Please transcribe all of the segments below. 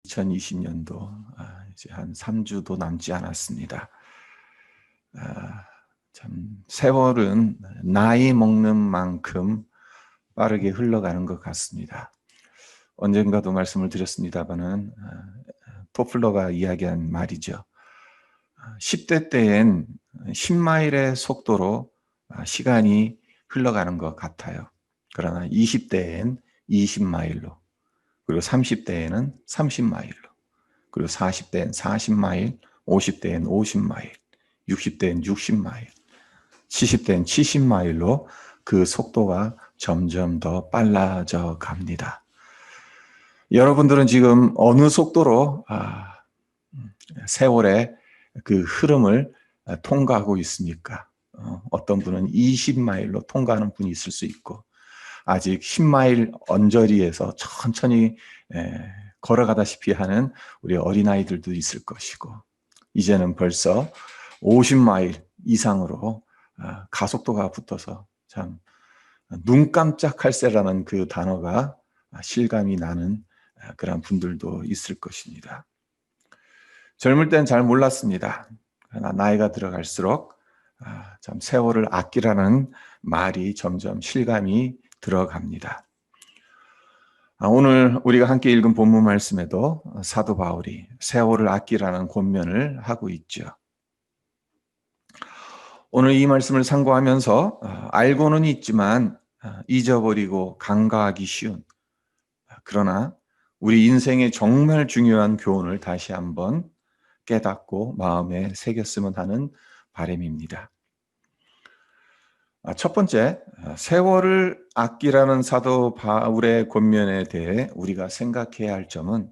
2020년도 이제 한 3주도 남지 않았습니다. 참 세월은 나이 먹는 만큼 빠르게 흘러가는 것 같습니다. 언젠가도 말씀을 드렸습니다마는 토플러가 이야기한 말이죠. 10대 때엔 10마일의 속도로 시간이 흘러가는 것 같아요. 그러나 20대엔 20마일로, 그리고 30대에는 30마일로, 그리고 40대엔 40마일, 50대엔 50마일, 60대엔 60마일, 70대엔 70마일로 그 속도가 점점 더 빨라져 갑니다. 여러분들은 지금 어느 속도로 세월의 그 흐름을 통과하고 있습니까? 어떤 분은 20마일로 통과하는 분이 있을 수 있고, 아직 10마일 언저리에서 천천히 걸어가다시피 하는 우리 어린아이들도 있을 것이고, 이제는 벌써 50마일 이상으로 가속도가 붙어서 참 눈 깜짝할 새라는 그 단어가 실감이 나는 그런 분들도 있을 것입니다. 젊을 땐 잘 몰랐습니다. 그러나 나이가 들어갈수록 참 세월을 아끼라는 말이 점점 실감이 들어갑니다. 오늘 우리가 함께 읽은 본문 말씀에도 사도 바울이 세월을 아끼라는 권면을 하고 있죠. 오늘 이 말씀을 상고하면서 알고는 있지만 잊어버리고 간과하기 쉬운, 그러나 우리 인생에 정말 중요한 교훈을 다시 한번 깨닫고 마음에 새겼으면 하는 바람입니다. 첫 번째, 세월을 아끼라는 사도 바울의 권면에 대해 우리가 생각해야 할 점은,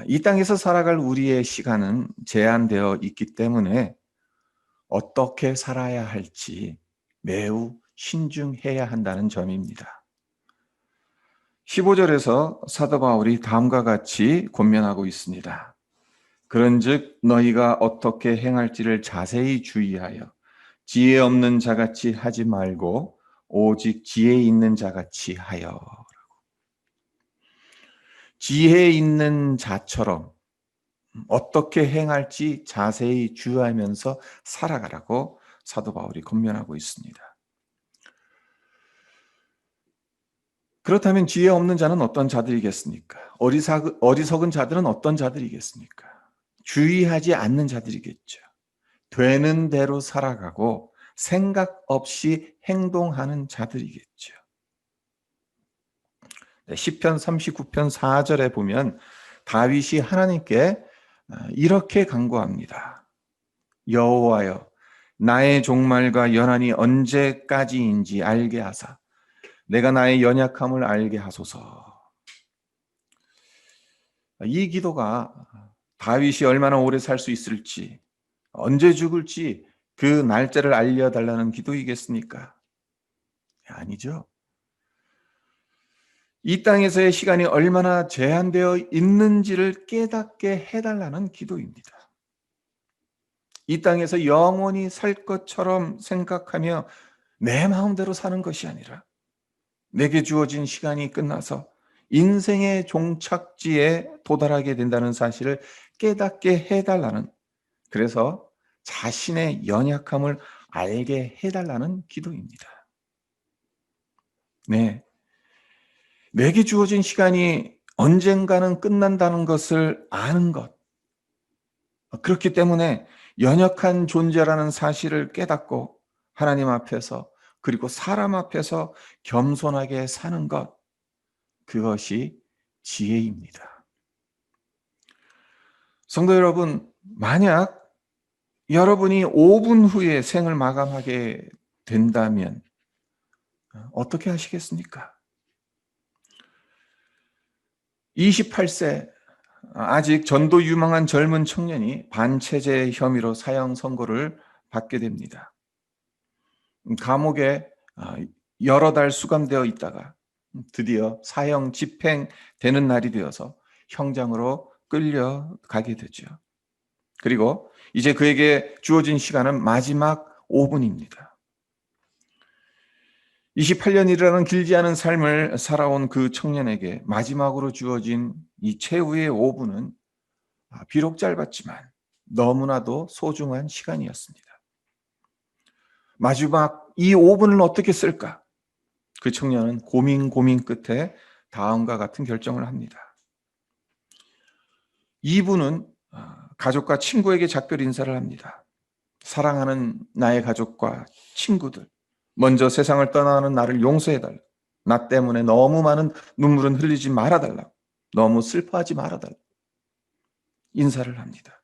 이 땅에서 살아갈 우리의 시간은 제한되어 있기 때문에 어떻게 살아야 할지 매우 신중해야 한다는 점입니다. 15절에서 사도 바울이 다음과 같이 권면하고 있습니다. 그런즉 너희가 어떻게 행할지를 자세히 주의하여 지혜 없는 자같이 하지 말고 오직 지혜 있는 자같이 하여. 지혜 있는 자처럼 어떻게 행할지 자세히 주의하면서 살아가라고 사도 바울이 권면하고 있습니다. 그렇다면 지혜 없는 자는 어떤 자들이겠습니까? 어리석은 자들은 어떤 자들이겠습니까? 주의하지 않는 자들이겠죠. 되는 대로 살아가고 생각 없이 행동하는 자들이겠죠. 시편 39편 4절에 보면 다윗이 하나님께 이렇게 간구합니다. 여호와여, 나의 종말과 연한이 언제까지인지 알게 하사 내가 나의 연약함을 알게 하소서. 이 기도가 다윗이 얼마나 오래 살 수 있을지, 언제 죽을지 그 날짜를 알려달라는 기도이겠습니까? 아니죠. 이 땅에서의 시간이 얼마나 제한되어 있는지를 깨닫게 해달라는 기도입니다. 이 땅에서 영원히 살 것처럼 생각하며 내 마음대로 사는 것이 아니라 내게 주어진 시간이 끝나서 인생의 종착지에 도달하게 된다는 사실을 깨닫게 해달라는, 그래서 자신의 연약함을 알게 해달라는 기도입니다. 네, 내게 주어진 시간이 언젠가는 끝난다는 것을 아는 것, 그렇기 때문에 연약한 존재라는 사실을 깨닫고 하나님 앞에서 그리고 사람 앞에서 겸손하게 사는 것, 그것이 지혜입니다. 성도 여러분, 만약 여러분이 5분 후에 생을 마감하게 된다면 어떻게 하시겠습니까? 28세 아직 전도 유망한 젊은 청년이 반체제 혐의로 사형 선고를 받게 됩니다. 감옥에 여러 달 수감되어 있다가 드디어 사형 집행되는 날이 되어서 형장으로 끌려가게 되죠. 그리고 이제 그에게 주어진 시간은 마지막 5분입니다. 28년이라는 길지 않은 삶을 살아온 그 청년에게 마지막으로 주어진 이 최후의 5분은 비록 짧았지만 너무나도 소중한 시간이었습니다. 마지막 이 5분을 어떻게 쓸까? 그 청년은 고민 끝에 다음과 같은 결정을 합니다. 2분은 가족과 친구에게 작별 인사를 합니다. 사랑하는 나의 가족과 친구들, 먼저 세상을 떠나는 나를 용서해달라. 나 때문에 너무 많은 눈물은 흘리지 말아달라. 너무 슬퍼하지 말아달라. 인사를 합니다.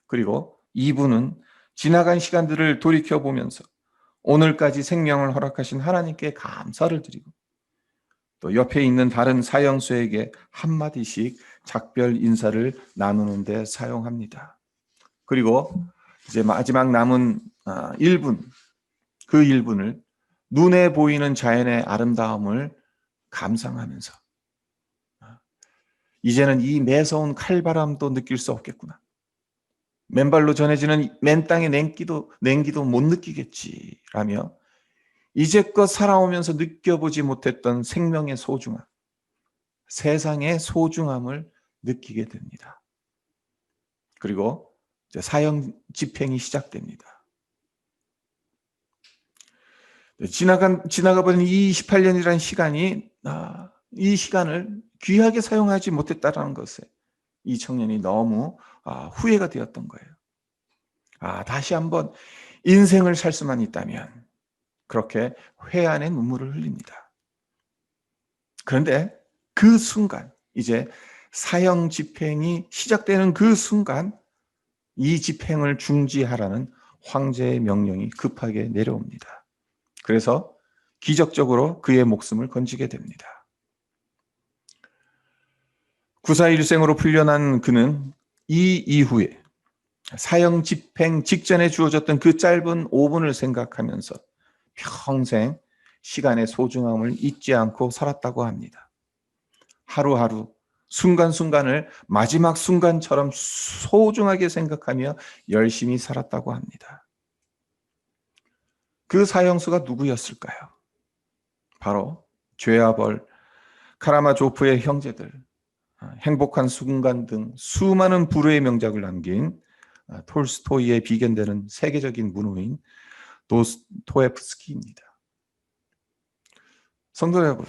그리고 2분은 지나간 시간들을 돌이켜보면서 오늘까지 생명을 허락하신 하나님께 감사를 드리고 또 옆에 있는 다른 사형수에게 한마디씩 작별 인사를 나누는 데 사용합니다. 그리고 이제 마지막 남은 1분, 그 1분을 눈에 보이는 자연의 아름다움을 감상하면서 이제는 이 매서운 칼바람도 느낄 수 없겠구나. 맨발로 전해지는 맨 땅의 냉기도 못 느끼겠지라며 이제껏 살아오면서 느껴보지 못했던 생명의 소중함, 세상의 소중함을 느끼게 됩니다. 그리고 이제 사형 집행이 시작됩니다. 지나가 버린 이 28년이라는 시간이 이 시간을 귀하게 사용하지 못했다라는 것에 이 청년이 너무 후회가 되었던 거예요. 다시 한번 인생을 살 수만 있다면 그렇게 회한의 눈물을 흘립니다. 그런데 그 순간 이제 사형 집행이 시작되는 그 순간 이 집행을 중지하라는 황제의 명령이 급하게 내려옵니다. 그래서 기적적으로 그의 목숨을 건지게 됩니다. 구사일생으로 풀려난 그는 이 이후에 사형 집행 직전에 주어졌던 그 짧은 5분을 생각하면서 평생 시간의 소중함을 잊지 않고 살았다고 합니다. 하루하루 순간순간을 마지막 순간처럼 소중하게 생각하며 열심히 살았다고 합니다. 그 사형수가 누구였을까요? 바로 죄와 벌, 카라마조프의 형제들, 행복한 순간 등 수많은 불후의 명작을 남긴 톨스토이에 비견되는 세계적인 문호인 도스토옙스키입니다. 성도 여러분,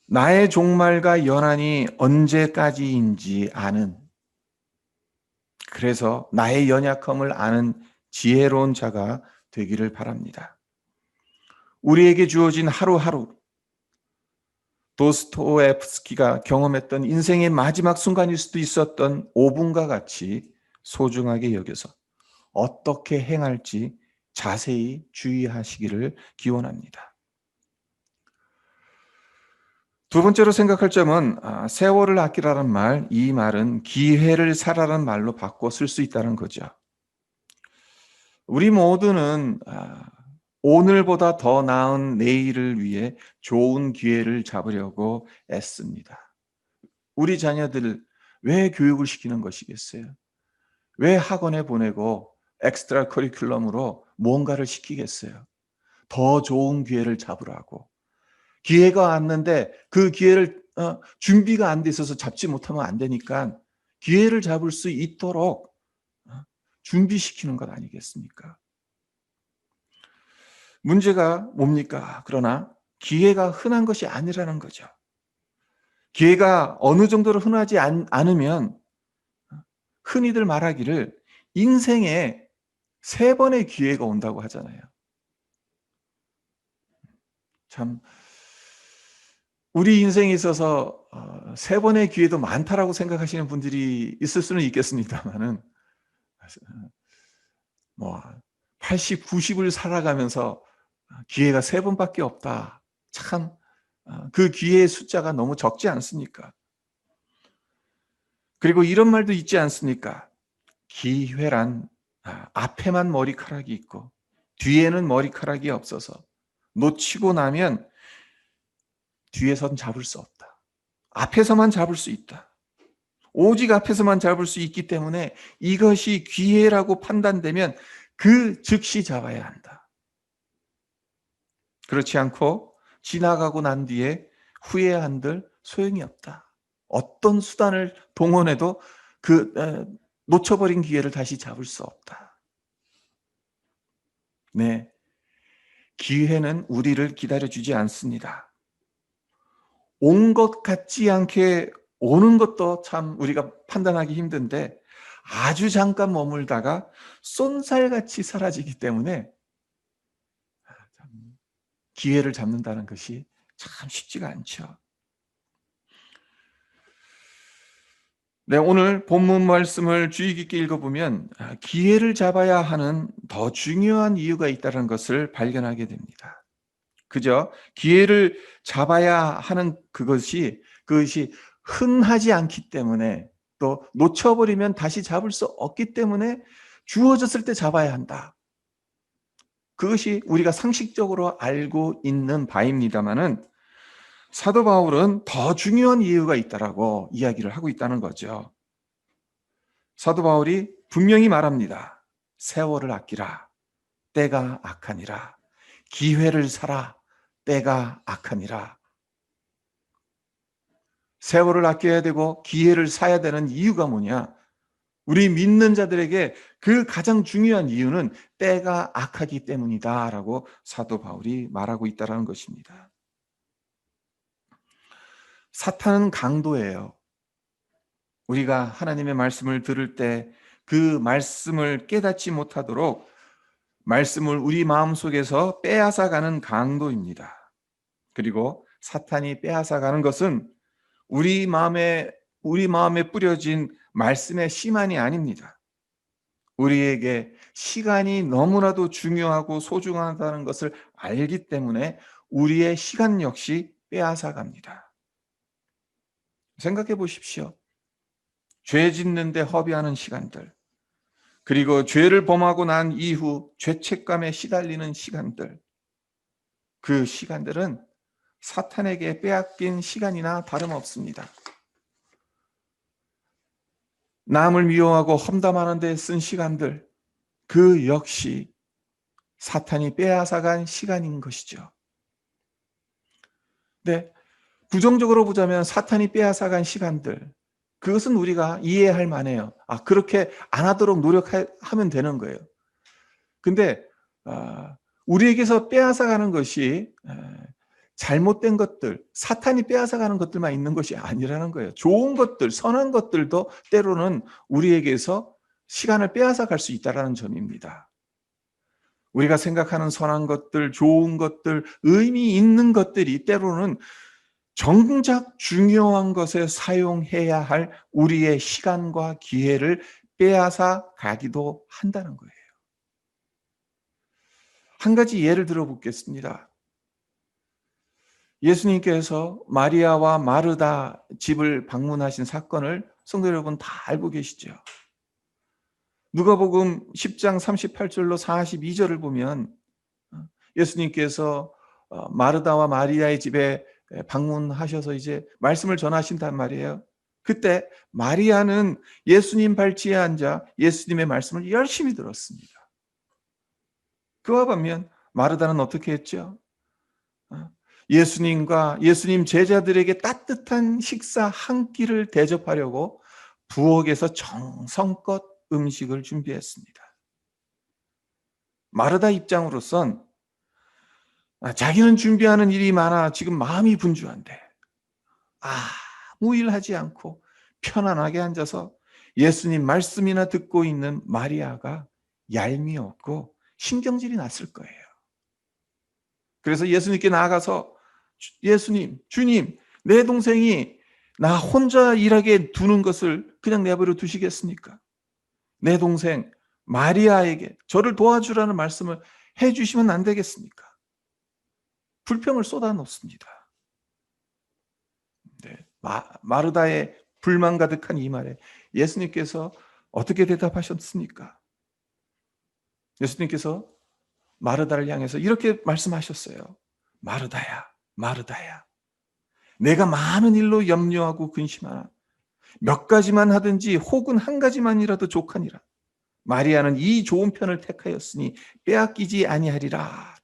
나의 종말과 연한이 언제까지인지 아는, 그래서 나의 연약함을 아는 지혜로운 자가 되기를 바랍니다. 우리에게 주어진 하루하루, 도스토옙스키가 경험했던 인생의 마지막 순간일 수도 있었던 5분과 같이 소중하게 여겨서 어떻게 행할지 자세히 주의하시기를 기원합니다. 두 번째로 생각할 점은 세월을 아끼라는 말, 이 말은 기회를 살아라는 말로 바꿔 쓸 수 있다는 거죠. 우리 모두는 오늘보다 더 나은 내일을 위해 좋은 기회를 잡으려고 애씁니다. 우리 자녀들 왜 교육을 시키는 것이겠어요? 왜 학원에 보내고 엑스트라 커리큘럼으로 뭔가를 시키겠어요? 더 좋은 기회를 잡으라고. 기회가 왔는데 그 기회를 준비가 안 돼 있어서 잡지 못하면 안 되니까 기회를 잡을 수 있도록 준비시키는 것 아니겠습니까? 문제가 뭡니까? 그러나 기회가 흔한 것이 아니라는 거죠. 기회가 어느 정도로 흔하지 않으면 흔히들 말하기를 인생에 3번의 기회가 온다고 하잖아요. 참 우리 인생에 있어서 3번의 기회도 많다라고 생각하시는 분들이 있을 수는 있겠습니다만은 뭐 80, 90을 살아가면서 기회가 3번밖에 없다. 참 그 기회의 숫자가 너무 적지 않습니까? 그리고 이런 말도 있지 않습니까? 기회란 앞에만 머리카락이 있고 뒤에는 머리카락이 없어서 놓치고 나면 뒤에선 잡을 수 없다. 앞에서만 잡을 수 있다. 오직 앞에서만 잡을 수 있기 때문에 이것이 기회라고 판단되면 그 즉시 잡아야 한다. 그렇지 않고 지나가고 난 뒤에 후회한들 소용이 없다. 어떤 수단을 동원해도 놓쳐버린 기회를 다시 잡을 수 없다. 네, 기회는 우리를 기다려주지 않습니다. 온 것 같지 않게 오는 것도 참 우리가 판단하기 힘든데 아주 잠깐 머물다가 쏜살같이 사라지기 때문에 참 기회를 잡는다는 것이 참 쉽지가 않죠. 네, 오늘 본문 말씀을 주의 깊게 읽어보면 기회를 잡아야 하는 더 중요한 이유가 있다는 것을 발견하게 됩니다. 그죠? 기회를 잡아야 하는 그것이 흔하지 않기 때문에, 또 놓쳐버리면 다시 잡을 수 없기 때문에 주어졌을 때 잡아야 한다. 그것이 우리가 상식적으로 알고 있는 바입니다마는 사도 바울은 더 중요한 이유가 있다라고 이야기를 하고 있다는 거죠. 사도 바울이 분명히 말합니다. 세월을 아끼라. 때가 악하니라. 기회를 사라. 때가 악하니라. 세월을 아껴야 되고 기회를 사야 되는 이유가 뭐냐? 우리 믿는 자들에게 그 가장 중요한 이유는 때가 악하기 때문이다라고 사도 바울이 말하고 있다는 것입니다. 사탄은 강도예요. 우리가 하나님의 말씀을 들을 때 그 말씀을 깨닫지 못하도록 말씀을 우리 마음속에서 빼앗아가는 강도입니다. 그리고 사탄이 빼앗아가는 것은 우리 마음에 뿌려진 말씀의 씨만이 아닙니다. 우리에게 시간이 너무나도 중요하고 소중하다는 것을 알기 때문에 우리의 시간 역시 빼앗아갑니다. 생각해 보십시오. 죄 짓는데 허비하는 시간들, 그리고 죄를 범하고 난 이후 죄책감에 시달리는 시간들, 그 시간들은 사탄에게 빼앗긴 시간이나 다름없습니다. 남을 미워하고 험담하는 데 쓴 시간들, 그 역시 사탄이 빼앗아간 시간인 것이죠. 네, 부정적으로 보자면 사탄이 빼앗아간 시간들, 그것은 우리가 이해할 만해요. 그렇게 안 하도록 노력하면 되는 거예요. 근데 우리에게서 빼앗아가는 것이 잘못된 것들, 사탄이 빼앗아가는 것들만 있는 것이 아니라는 거예요. 좋은 것들, 선한 것들도 때로는 우리에게서 시간을 빼앗아갈 수 있다는 점입니다. 우리가 생각하는 선한 것들, 좋은 것들, 의미 있는 것들이 때로는 정작 중요한 것에 사용해야 할 우리의 시간과 기회를 빼앗아 가기도 한다는 거예요. 한 가지 예를 들어 보겠습니다. 예수님께서 마리아와 마르다 집을 방문하신 사건을 성도 여러분 다 알고 계시죠? 누가복음 10장 38절로 42절을 보면 예수님께서 마르다와 마리아의 집에 방문하셔서 이제 말씀을 전하신단 말이에요. 그때 마리아는 예수님 발치에 앉아 예수님의 말씀을 열심히 들었습니다. 그와 반면 마르다는 어떻게 했죠? 예수님과 예수님 제자들에게 따뜻한 식사 한 끼를 대접하려고 부엌에서 정성껏 음식을 준비했습니다. 마르다 입장으로선 자기는 준비하는 일이 많아 지금 마음이 분주한데 아무 일 하지 않고 편안하게 앉아서 예수님 말씀이나 듣고 있는 마리아가 얄미웠고 신경질이 났을 거예요. 그래서 예수님께 나아가서 예수님, 주님, 내 동생이 나 혼자 일하게 두는 것을 그냥 내버려 두시겠습니까? 내 동생 마리아에게 저를 도와주라는 말씀을 해주시면 안 되겠습니까? 불평을 쏟아놓습니다. 네, 마르다의 불만 가득한 이 말에 예수님께서 어떻게 대답하셨습니까? 예수님께서 마르다를 향해서 이렇게 말씀하셨어요. 마르다야, 마르다야. 내가 많은 일로 염려하고 근심하나 몇 가지만 하든지 혹은 한 가지만이라도 족하니라. 마리아는 이 좋은 편을 택하였으니 빼앗기지 아니하리라.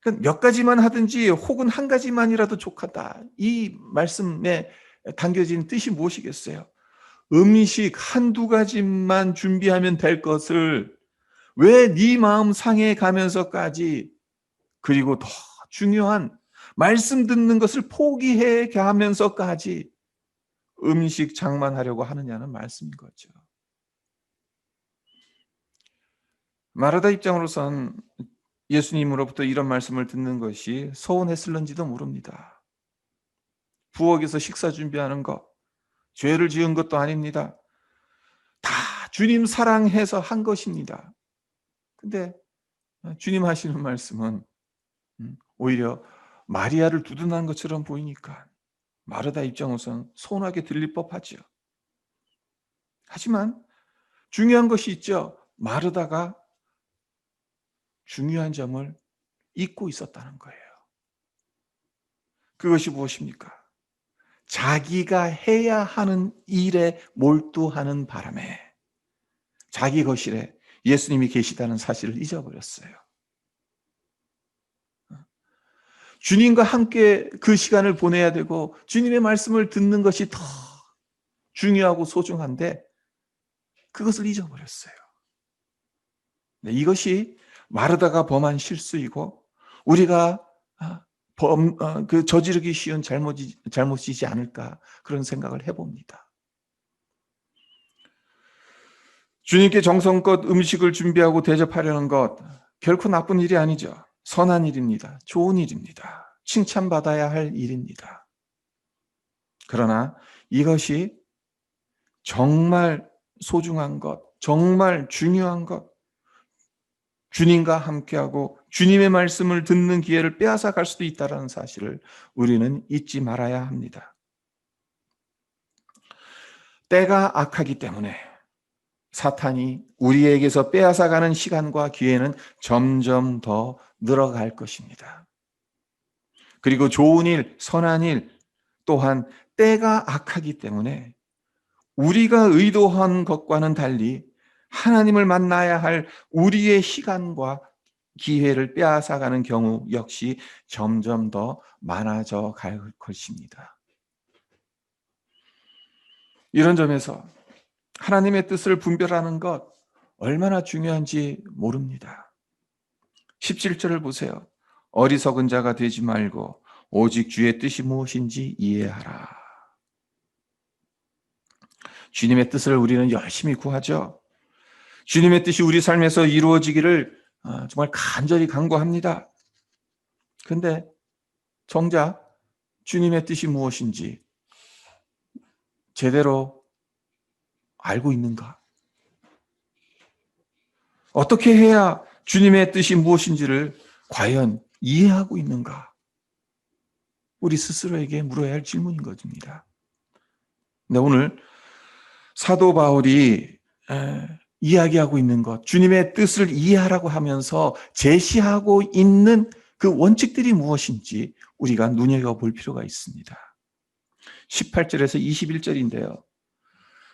그러니까 몇 가지만 하든지 혹은 한 가지만이라도 족하다. 이 말씀에 담겨진 뜻이 무엇이겠어요? 음식 한두 가지만 준비하면 될 것을 왜 네 마음 상해 가면서까지, 그리고 더 중요한 말씀 듣는 것을 포기해 가면서까지 음식 장만하려고 하느냐는 말씀인 거죠. 마르다 입장으로선 예수님으로부터 이런 말씀을 듣는 것이 서운했을는지도 모릅니다. 부엌에서 식사 준비하는 것, 죄를 지은 것도 아닙니다. 다 주님 사랑해서 한 것입니다. 근데 주님 하시는 말씀은 오히려 마리아를 두둔한 것처럼 보이니까 마르다 입장으로선 서운하게 들릴 법하죠. 하지만 중요한 것이 있죠. 마르다가 중요한 점을 잊고 있었다는 거예요. 그것이 무엇입니까? 자기가 해야 하는 일에 몰두하는 바람에 자기 거실에 예수님이 계시다는 사실을 잊어버렸어요. 주님과 함께 그 시간을 보내야 되고 주님의 말씀을 듣는 것이 더 중요하고 소중한데 그것을 잊어버렸어요. 네, 이것이 마르다가 범한 실수이고 우리가 저지르기 쉬운 잘못이지 않을까 그런 생각을 해봅니다. 주님께 정성껏 음식을 준비하고 대접하려는 것 결코 나쁜 일이 아니죠. 선한 일입니다. 좋은 일입니다. 칭찬받아야 할 일입니다. 그러나 이것이 정말 소중한 것, 정말 중요한 것, 주님과 함께하고 주님의 말씀을 듣는 기회를 빼앗아 갈 수도 있다는 사실을 우리는 잊지 말아야 합니다. 때가 악하기 때문에 사탄이 우리에게서 빼앗아가는 시간과 기회는 점점 더 늘어갈 것입니다. 그리고 좋은 일, 선한 일 또한 때가 악하기 때문에 우리가 의도한 것과는 달리 하나님을 만나야 할 우리의 시간과 기회를 빼앗아가는 경우 역시 점점 더 많아져 갈 것입니다. 이런 점에서 하나님의 뜻을 분별하는 것 얼마나 중요한지 모릅니다. 17절을 보세요. 어리석은 자가 되지 말고 오직 주의 뜻이 무엇인지 이해하라. 주님의 뜻을 우리는 열심히 구하죠. 주님의 뜻이 우리 삶에서 이루어지기를 정말 간절히 간구합니다. 그런데 정작 주님의 뜻이 무엇인지 제대로 알고 있는가? 어떻게 해야 주님의 뜻이 무엇인지를 과연 이해하고 있는가? 우리 스스로에게 물어야 할 질문인 것입니다. 근데 오늘 사도 바울이 이야기하고 있는 것, 주님의 뜻을 이해하라고 하면서 제시하고 있는 그 원칙들이 무엇인지 우리가 눈여겨볼 필요가 있습니다. 18절에서 21절인데요.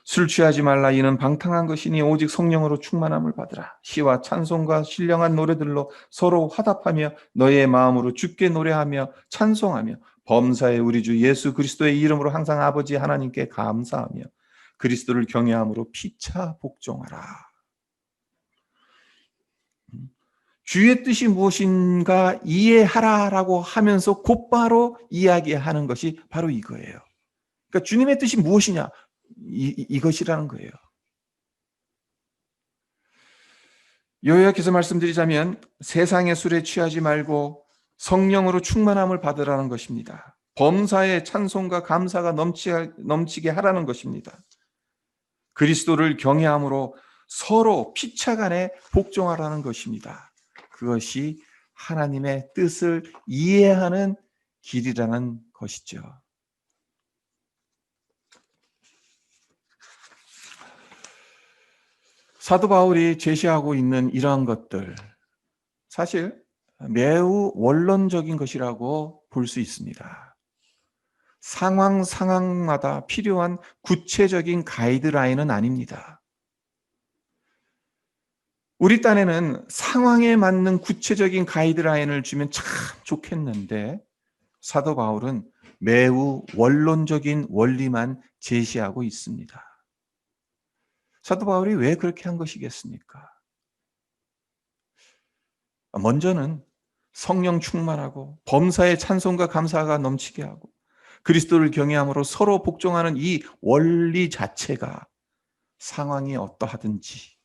술 취하지 말라. 이는 방탕한 것이니 오직 성령으로 충만함을 받으라. 시와 찬송과 신령한 노래들로 서로 화답하며 너의 마음으로 주께 노래하며 찬송하며 범사의 우리 주 예수 그리스도의 이름으로 항상 아버지 하나님께 감사하며 그리스도를 경외함으로 피차 복종하라. 주의 뜻이 무엇인가 이해하라라고 하면서 곧바로 이야기하는 것이 바로 이거예요. 그러니까 주님의 뜻이 무엇이냐? 이것이라는 거예요. 요약해서 말씀드리자면 세상의 술에 취하지 말고 성령으로 충만함을 받으라는 것입니다. 범사에 찬송과 감사가 넘치게 하라는 것입니다. 그리스도를 경외함으로 서로 피차간에 복종하라는 것입니다. 그것이 하나님의 뜻을 이해하는 길이라는 것이죠. 사도 바울이 제시하고 있는 이러한 것들 사실 매우 원론적인 것이라고 볼 수 있습니다. 상황마다 필요한 구체적인 가이드라인은 아닙니다. 우리 딴에는 상황에 맞는 구체적인 가이드라인을 주면 참 좋겠는데 사도 바울은 매우 원론적인 원리만 제시하고 있습니다. 사도 바울이 왜 그렇게 한 것이겠습니까? 먼저는 성령 충만하고 범사에 찬송과 감사가 넘치게 하고 그리스도를 경외함으로 서로 복종하는 이 원리 자체가 상황이 어떠하든지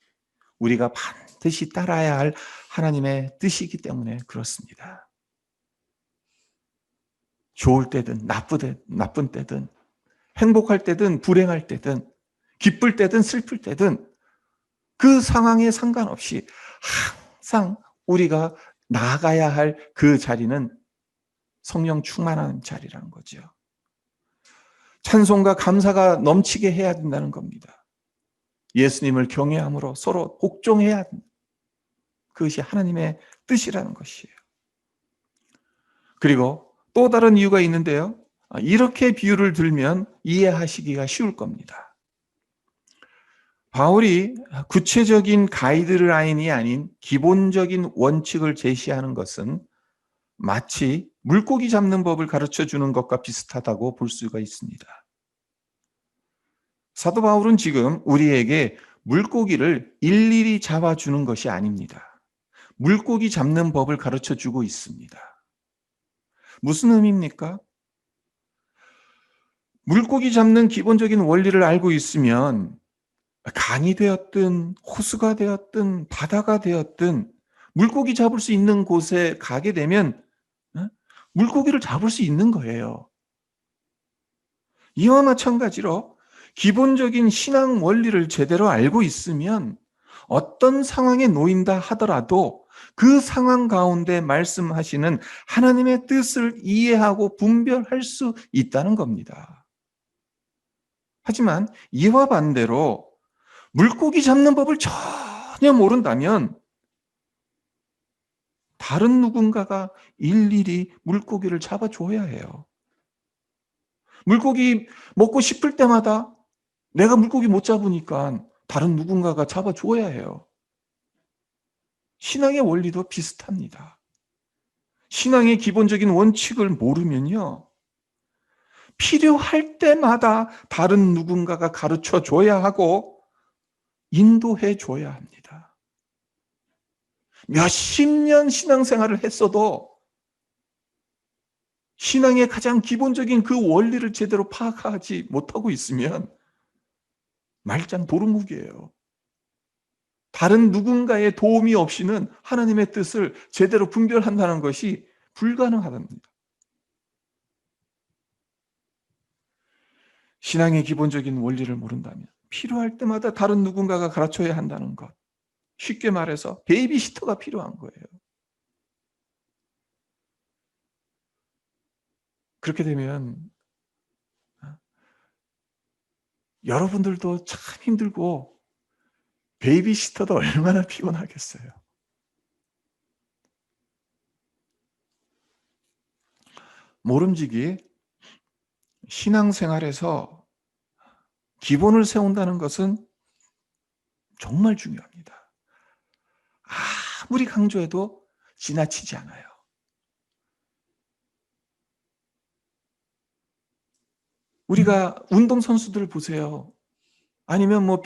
우리가 반드시 따라야 할 하나님의 뜻이기 때문에 그렇습니다. 좋을 때든 나쁜 때든 행복할 때든 불행할 때든 기쁠 때든 슬플 때든 그 상황에 상관없이 항상 우리가 나아가야 할 그 자리는 성령 충만한 자리라는 거죠. 찬송과 감사가 넘치게 해야 된다는 겁니다. 예수님을 경외함으로 서로 복종해야 된다. 그것이 하나님의 뜻이라는 것이에요. 그리고 또 다른 이유가 있는데요. 이렇게 비유를 들면 이해하시기가 쉬울 겁니다. 바울이 구체적인 가이드라인이 아닌 기본적인 원칙을 제시하는 것은 마치 물고기 잡는 법을 가르쳐 주는 것과 비슷하다고 볼 수가 있습니다. 사도 바울은 지금 우리에게 물고기를 일일이 잡아주는 것이 아닙니다. 물고기 잡는 법을 가르쳐 주고 있습니다. 무슨 의미입니까? 물고기 잡는 기본적인 원리를 알고 있으면 강이 되었든 호수가 되었든 바다가 되었든 물고기 잡을 수 있는 곳에 가게 되면 물고기를 잡을 수 있는 거예요. 이와 마찬가지로 기본적인 신앙 원리를 제대로 알고 있으면 어떤 상황에 놓인다 하더라도 그 상황 가운데 말씀하시는 하나님의 뜻을 이해하고 분별할 수 있다는 겁니다. 하지만 이와 반대로 물고기 잡는 법을 전혀 모른다면 다른 누군가가 일일이 물고기를 잡아줘야 해요. 물고기 먹고 싶을 때마다 내가 물고기 못 잡으니까 다른 누군가가 잡아줘야 해요. 신앙의 원리도 비슷합니다. 신앙의 기본적인 원칙을 모르면요. 필요할 때마다 다른 누군가가 가르쳐 줘야 하고 인도해 줘야 합니다. 몇십 년 신앙생활을 했어도 신앙의 가장 기본적인 그 원리를 제대로 파악하지 못하고 있으면 말짱 도루묵이에요. 다른 누군가의 도움이 없이는 하나님의 뜻을 제대로 분별한다는 것이 불가능하답니다. 신앙의 기본적인 원리를 모른다면 필요할 때마다 다른 누군가가 가르쳐야 한다는 것. 쉽게 말해서 베이비시터가 필요한 거예요. 그렇게 되면 여러분들도 참 힘들고 베이비시터도 얼마나 피곤하겠어요. 모름지기 신앙생활에서 기본을 세운다는 것은 정말 중요합니다. 아무리 강조해도 지나치지 않아요. 우리가 운동선수들 보세요. 아니면 뭐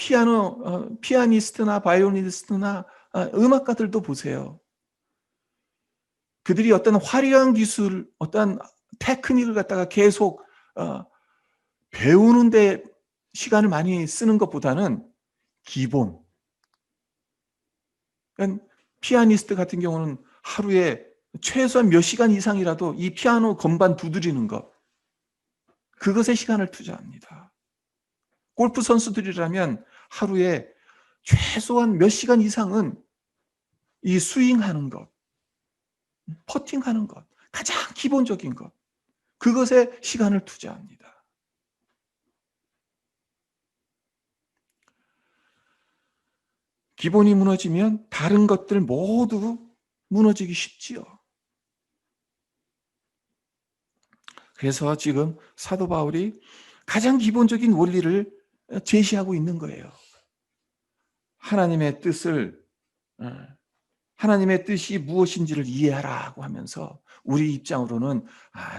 피아니스트나 바이올리니스트나 음악가들도 보세요. 그들이 어떤 화려한 기술, 어떤 테크닉을 갖다가 계속 배우는 데 시간을 많이 쓰는 것보다는 기본. 그러니까 피아니스트 같은 경우는 하루에 최소한 몇 시간 이상이라도 이 피아노 건반 두드리는 것, 그것에 시간을 투자합니다. 골프 선수들이라면 하루에 최소한 몇 시간 이상은 이 스윙하는 것, 퍼팅하는 것, 가장 기본적인 것, 그것에 시간을 투자합니다. 기본이 무너지면 다른 것들 모두 무너지기 쉽지요. 그래서 지금 사도 바울이 가장 기본적인 원리를 제시하고 있는 거예요. 하나님의 뜻을 어, 하나님의 뜻이 무엇인지를 이해하라고 하면서 우리 입장으로는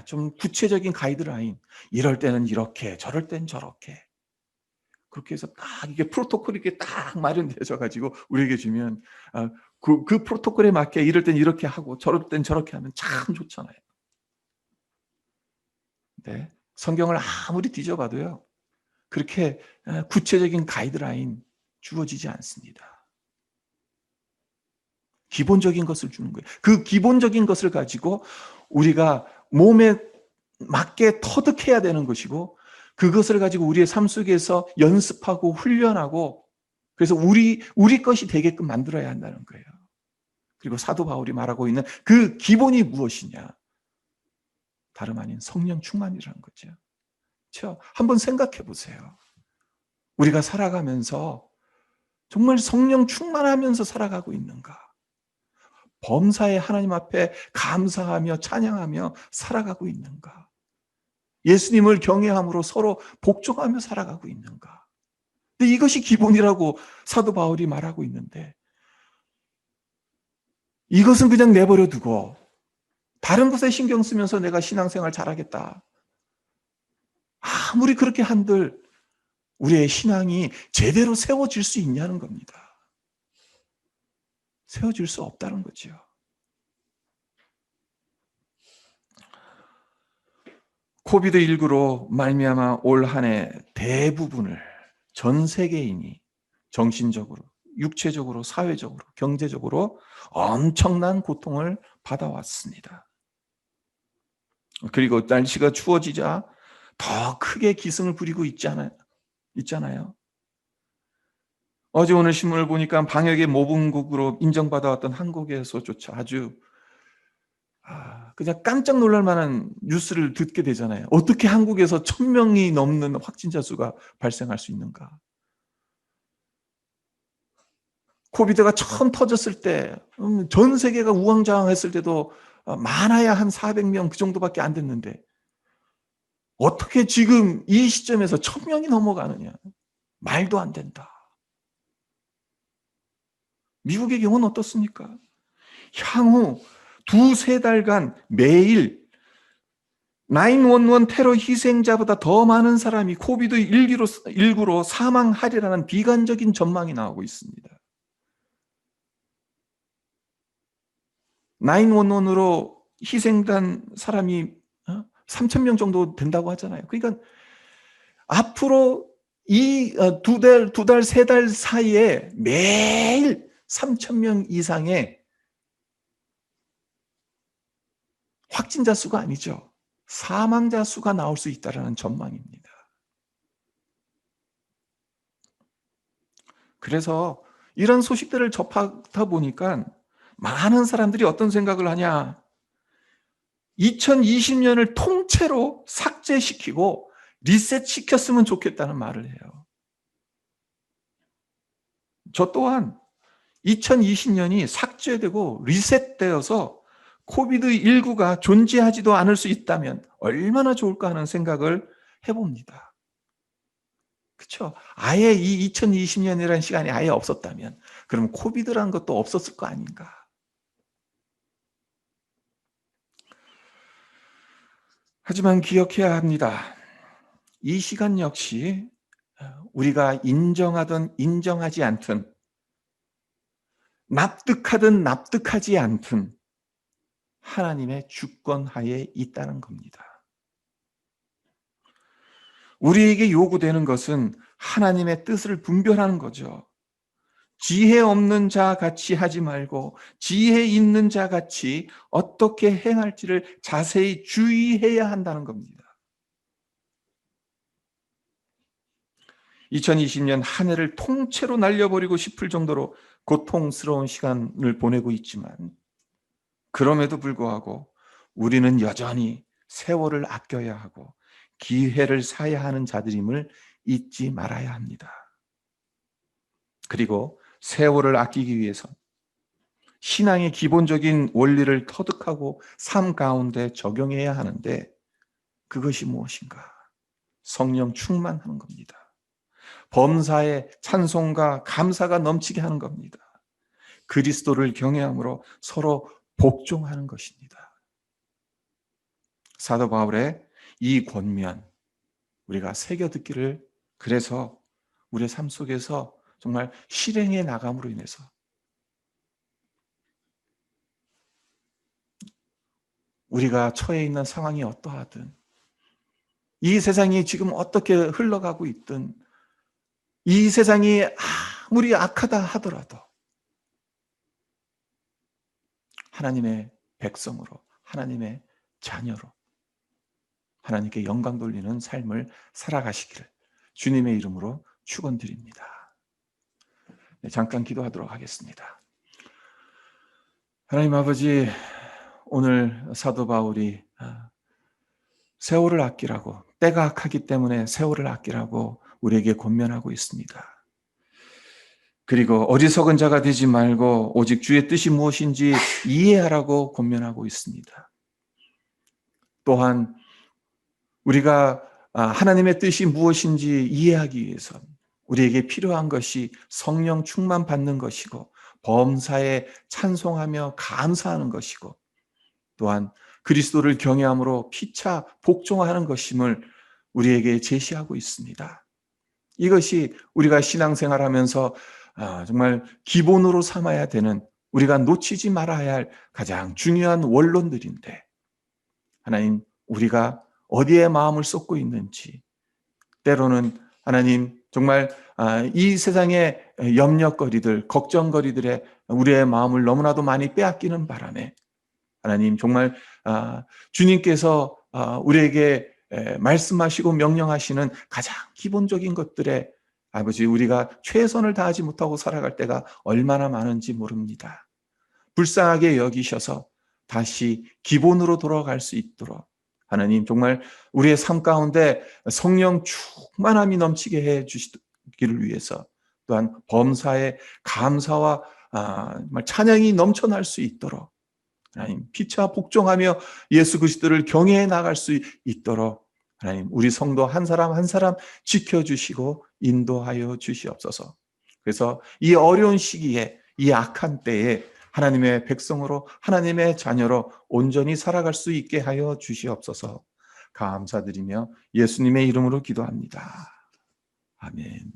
좀 구체적인 가이드라인, 이럴 때는 이렇게, 저럴 땐 저렇게, 그렇게 해서 딱 이게 프로토콜이 이렇게 딱 마련되어져 가지고 우리에게 주면 그 프로토콜에 맞게 이럴 땐 이렇게 하고 저럴 땐 저렇게 하면 참 좋잖아요. 네. 성경을 아무리 뒤져봐도요, 그렇게 구체적인 가이드라인 주어지지 않습니다. 기본적인 것을 주는 거예요. 그 기본적인 것을 가지고 우리가 몸에 맞게 터득해야 되는 것이고, 그것을 가지고 우리의 삶 속에서 연습하고 훈련하고, 그래서 우리 것이 되게끔 만들어야 한다는 거예요. 그리고 사도 바울이 말하고 있는 그 기본이 무엇이냐? 다름 아닌 성령 충만이라는 거죠. 그렇죠? 한번 생각해 보세요. 우리가 살아가면서 정말 성령 충만하면서 살아가고 있는가? 범사에 하나님 앞에 감사하며 찬양하며 살아가고 있는가? 예수님을 경외함으로 서로 복종하며 살아가고 있는가? 근데 이것이 기본이라고 사도 바울이 말하고 있는데, 이것은 그냥 내버려 두고 다른 것에 신경 쓰면서 내가 신앙생활 잘하겠다, 아무리 그렇게 한들 우리의 신앙이 제대로 세워질 수 있냐는 겁니다. 세워질 수 없다는 거죠. 코비드19로 말미암아 올 한 해 대부분을 전 세계인이 정신적으로, 육체적으로, 사회적으로, 경제적으로 엄청난 고통을 받아왔습니다. 그리고 날씨가 추워지자 더 크게 기승을 부리고 있잖아요. 어제 오늘 신문을 보니까 방역의 모범국으로 인정받아왔던 한국에서조차 아주 그냥 깜짝 놀랄 만한 뉴스를 듣게 되잖아요. 어떻게 한국에서 1,000명이 넘는 확진자 수가 발생할 수 있는가? 코비드가 처음 터졌을 때, 전 세계가 우왕좌왕했을 때도 많아야 한 400명 그 정도밖에 안 됐는데, 어떻게 지금 이 시점에서 1,000명이 넘어가느냐? 말도 안 된다. 미국의 경우는 어떻습니까? 향후 2-3달간 매일 911 테러 희생자보다 더 많은 사람이 코비드19로 사망하리라는 비관적인 전망이 나오고 있습니다. 911으로 희생된 사람이 3,000명 정도 된다고 하잖아요. 그러니까 앞으로 이 2달, 3달 사이에 매일 3,000명 이상의 확진자 수가 아니죠, 사망자 수가 나올 수 있다는 전망입니다. 그래서 이런 소식들을 접하다 보니까 많은 사람들이 어떤 생각을 하냐? 2020년을 통째로 삭제시키고 리셋시켰으면 좋겠다는 말을 해요. 저 또한 2020년이 삭제되고 리셋되어서 코비드19가 존재하지도 않을 수 있다면 얼마나 좋을까 하는 생각을 해봅니다. 그렇죠? 아예 이 2020년이라는 시간이 아예 없었다면 그럼 코비드라는 것도 없었을 거 아닌가? 하지만 기억해야 합니다. 이 시간 역시 우리가 인정하든 인정하지 않든, 납득하든 납득하지 않든 하나님의 주권 하에 있다는 겁니다. 우리에게 요구되는 것은 하나님의 뜻을 분별하는 거죠. 지혜 없는 자 같이 하지 말고 지혜 있는 자 같이 어떻게 행할지를 자세히 주의해야 한다는 겁니다. 2020년 한 해를 통째로 날려버리고 싶을 정도로 고통스러운 시간을 보내고 있지만, 그럼에도 불구하고 우리는 여전히 세월을 아껴야 하고 기회를 사야 하는 자들임을 잊지 말아야 합니다. 그리고 세월을 아끼기 위해서 신앙의 기본적인 원리를 터득하고 삶 가운데 적용해야 하는데, 그것이 무엇인가? 성령 충만하는 겁니다. 범사에 찬송과 감사가 넘치게 하는 겁니다. 그리스도를 경외함으로 서로 복종하는 것입니다. 사도 바울의 이 권면 우리가 새겨 듣기를, 그래서 우리의 삶 속에서 정말 실행해 나감으로 인해서 우리가 처해 있는 상황이 어떠하든, 이 세상이 지금 어떻게 흘러가고 있든, 이 세상이 아무리 악하다 하더라도 하나님의 백성으로, 하나님의 자녀로 하나님께 영광 돌리는 삶을 살아가시기를 주님의 이름으로 축원드립니다. 네, 잠깐 기도하도록 하겠습니다. 하나님 아버지, 오늘 사도 바울이 세월을 아끼라고, 때가 악하기 때문에 세월을 아끼라고 우리에게 권면하고 있습니다. 그리고 어리석은 자가 되지 말고 오직 주의 뜻이 무엇인지 이해하라고 권면하고 있습니다. 또한 우리가 하나님의 뜻이 무엇인지 이해하기 위해서 우리에게 필요한 것이 성령 충만 받는 것이고, 범사에 찬송하며 감사하는 것이고, 또한 그리스도를 경외함으로 피차 복종하는 것임을 우리에게 제시하고 있습니다. 이것이 우리가 신앙생활하면서 정말 기본으로 삼아야 되는, 우리가 놓치지 말아야 할 가장 중요한 원론들인데, 하나님, 우리가 어디에 마음을 쏟고 있는지, 때로는 하나님 정말 이 세상의 염려거리들, 걱정거리들에 우리의 마음을 너무나도 많이 빼앗기는 바람에 하나님 정말 주님께서 우리에게 말씀하시고 명령하시는 가장 기본적인 것들에 아버지, 우리가 최선을 다하지 못하고 살아갈 때가 얼마나 많은지 모릅니다. 불쌍하게 여기셔서 다시 기본으로 돌아갈 수 있도록 하나님 정말 우리의 삶 가운데 성령 충만함이 넘치게 해 주시기를 위해서, 또한 범사에 감사와 정말 찬양이 넘쳐날 수 있도록 하나님 피차 복종하며 예수 그리스도를 경외해 나갈 수 있도록 하나님 우리 성도 한 사람 한 사람 지켜주시고 인도하여 주시옵소서. 그래서 이 어려운 시기에, 이 악한 때에 하나님의 백성으로, 하나님의 자녀로 온전히 살아갈 수 있게 하여 주시옵소서. 감사드리며 예수님의 이름으로 기도합니다. 아멘.